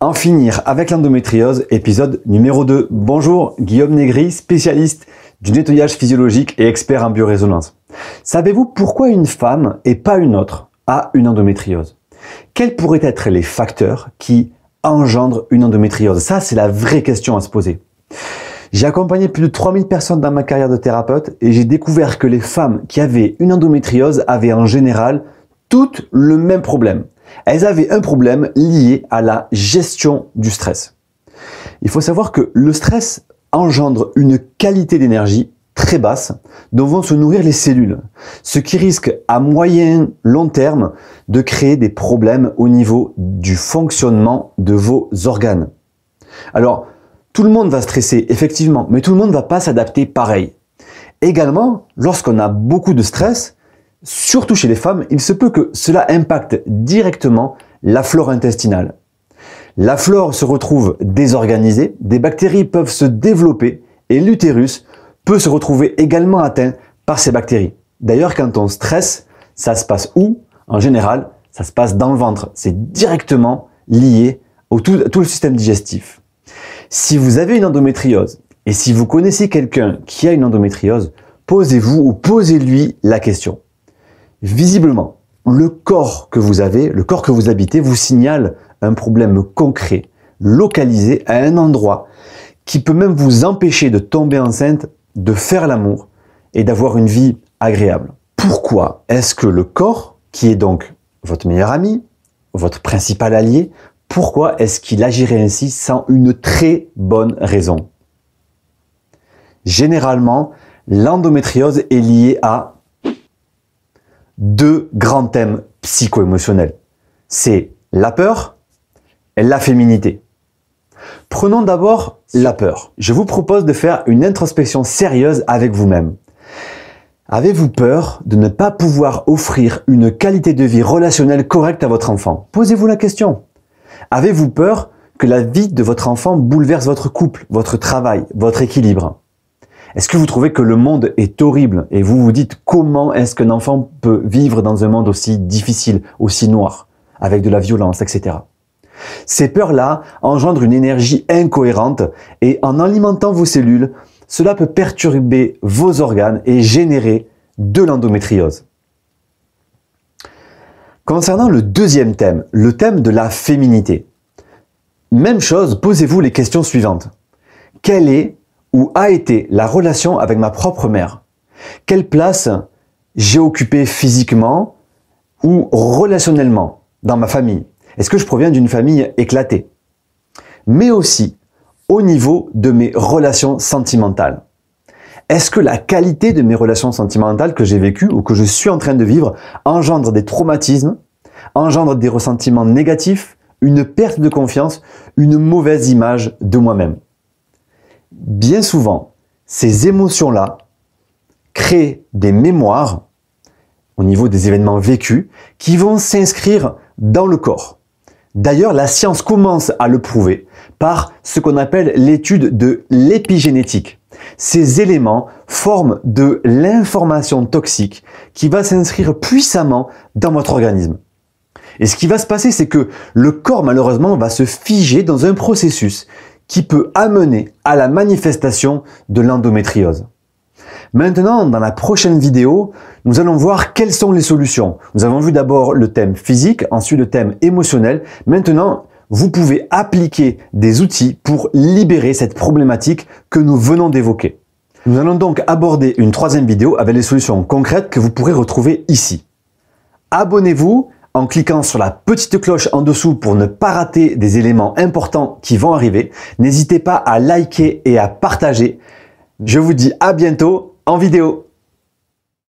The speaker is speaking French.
En finir avec l'endométriose, épisode numéro 2. Bonjour, Guillaume Négri, spécialiste du nettoyage physiologique et expert en biorésonance. Savez-vous pourquoi une femme et pas une autre a une endométriose? Quels pourraient être les facteurs qui engendrent une endométriose? Ça, c'est la vraie question à se poser. J'ai accompagné plus de 3000 personnes dans ma carrière de thérapeute et j'ai découvert que les femmes qui avaient une endométriose avaient en général toutes le même problème. Elles avaient un problème lié à la gestion du stress. Il faut savoir que le stress engendre une qualité d'énergie très basse dont vont se nourrir les cellules, ce qui risque à moyen long terme de créer des problèmes au niveau du fonctionnement de vos organes. Alors, tout le monde va stresser, effectivement, mais tout le monde ne va pas s'adapter pareil. Également, lorsqu'on a beaucoup de stress, surtout chez les femmes, il se peut que cela impacte directement la flore intestinale. La flore se retrouve désorganisée, des bactéries peuvent se développer et l'utérus peut se retrouver également atteint par ces bactéries. D'ailleurs, quand on stresse, ça se passe où? En général, ça se passe dans le ventre. C'est directement lié à tout le système digestif. Si vous avez une endométriose et si vous connaissez quelqu'un qui a une endométriose, posez-vous ou posez-lui la question. Visiblement, le corps que vous avez, le corps que vous habitez, vous signale un problème concret, localisé à un endroit qui peut même vous empêcher de tomber enceinte, de faire l'amour et d'avoir une vie agréable. Pourquoi est-ce que le corps, qui est donc votre meilleur ami, votre principal allié, pourquoi est-ce qu'il agirait ainsi sans une très bonne raison? Généralement, l'endométriose est liée à deux grands thèmes psycho-émotionnels. C'est la peur et la féminité. Prenons d'abord la peur. Je vous propose de faire une introspection sérieuse avec vous-même. Avez-vous peur de ne pas pouvoir offrir une qualité de vie relationnelle correcte à votre enfant? Posez-vous la question. Avez-vous peur que la vie de votre enfant bouleverse votre couple, votre travail, votre équilibre? Est-ce que vous trouvez que le monde est horrible et vous vous dites comment est-ce qu'un enfant peut vivre dans un monde aussi difficile, aussi noir, avec de la violence, etc. Ces peurs-là engendrent une énergie incohérente et en alimentant vos cellules, cela peut perturber vos organes et générer de l'endométriose. Concernant le deuxième thème, le thème de la féminité, même chose, posez-vous les questions suivantes. Quelle est ou a été la relation avec ma propre mère? Quelle place j'ai occupée physiquement ou relationnellement dans ma famille? Est-ce que je proviens d'une famille éclatée? Mais aussi au niveau de mes relations sentimentales. Est-ce que la qualité de mes relations sentimentales que j'ai vécues ou que je suis en train de vivre engendre des traumatismes, engendre des ressentiments négatifs, une perte de confiance, une mauvaise image de moi-même? Bien souvent, ces émotions-là créent des mémoires au niveau des événements vécus qui vont s'inscrire dans le corps. D'ailleurs, la science commence à le prouver par ce qu'on appelle l'étude de l'épigénétique. Ces éléments forment de l'information toxique qui va s'inscrire puissamment dans votre organisme. Et ce qui va se passer, c'est que le corps, malheureusement, va se figer dans un processus qui peut amener à la manifestation de l'endométriose. Maintenant, dans la prochaine vidéo, nous allons voir quelles sont les solutions. Nous avons vu d'abord le thème physique, ensuite le thème émotionnel. Maintenant, vous pouvez appliquer des outils pour libérer cette problématique que nous venons d'évoquer. Nous allons donc aborder une troisième vidéo avec les solutions concrètes que vous pourrez retrouver ici. Abonnez-vous en cliquant sur la petite cloche en dessous pour ne pas rater des éléments importants qui vont arriver. N'hésitez pas à liker et à partager. Je vous dis à bientôt en vidéo.